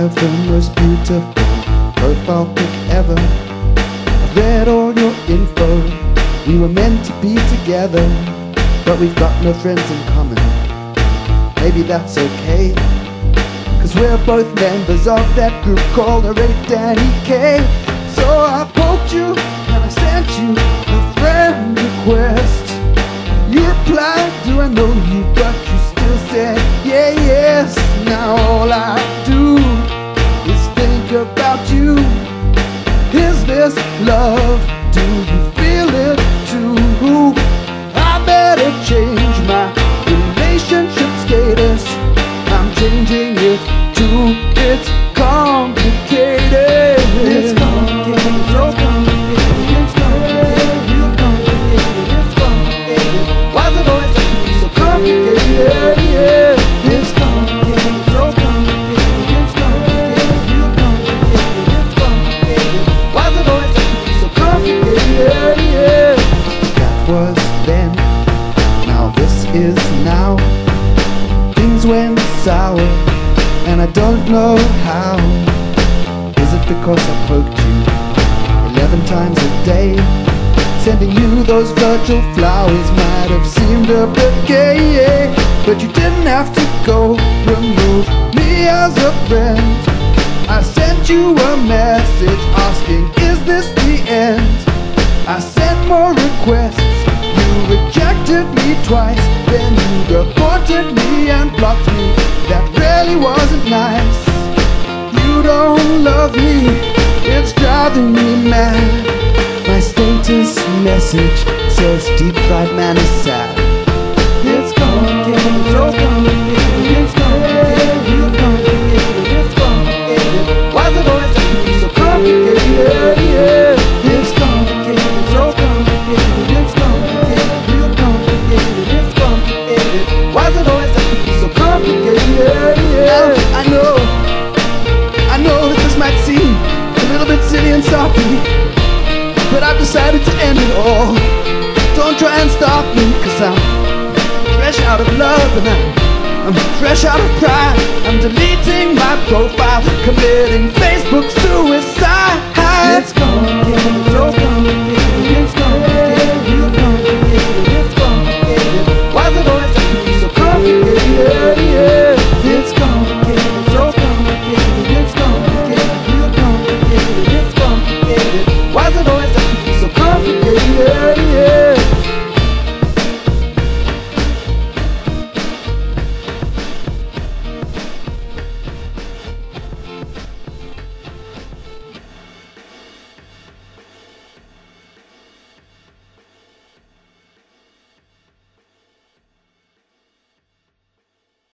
have the most beautiful profile pic ever. I've read all your info. We were meant to be together, but we've got no friends in common. Maybe that's okay, 'cause we're both members of that group called Rate Danny K. So I poked you and I sent you a friend request. You replied, do I know you? But you still said, yeah, yes. Now all I do is think about you. Is this love? Do you feel it too? I better change my relationship status. I'm changing it to it's complicated. It's complicated, so complicated. It's complicated, real complicated. It's complicated. Why's it always have to be so complicated? Yeah, it's complicated, so complicated. It's complicated, real complicated. It's complicated. Why's it always have to be so complicated? Yeah, that was then. Now this is now. Things went sour, and I don't know how. Is it because I poked you 11 times a day? Sending you those virtual flowers might have seemed a bit gay, but you didn't have to go remove me as a friend. I sent you a message asking, is this the end? I sent more requests. You rejected me twice, then you reported me and blocked me. That really wasn't nice. You don't love me, it's driving me mad. My status message says deep fried man is sad. It's complicated, so complicated. It's complicated, real complicated. It's complicated. Why's it always have to be so complicated? Yeah, it's complicated, so complicated. It's complicated, real complicated. It's complicated. Why's it always have to be so complicated? Yeah, I know that this might seem a little bit silly and soppy, but I've decided to end it all. Don't try and stop me, 'cause I'm fresh out of love and I'm fresh out of pride. I'm deleting my profile, committing Facebook suicide. It's complicated, so complicated.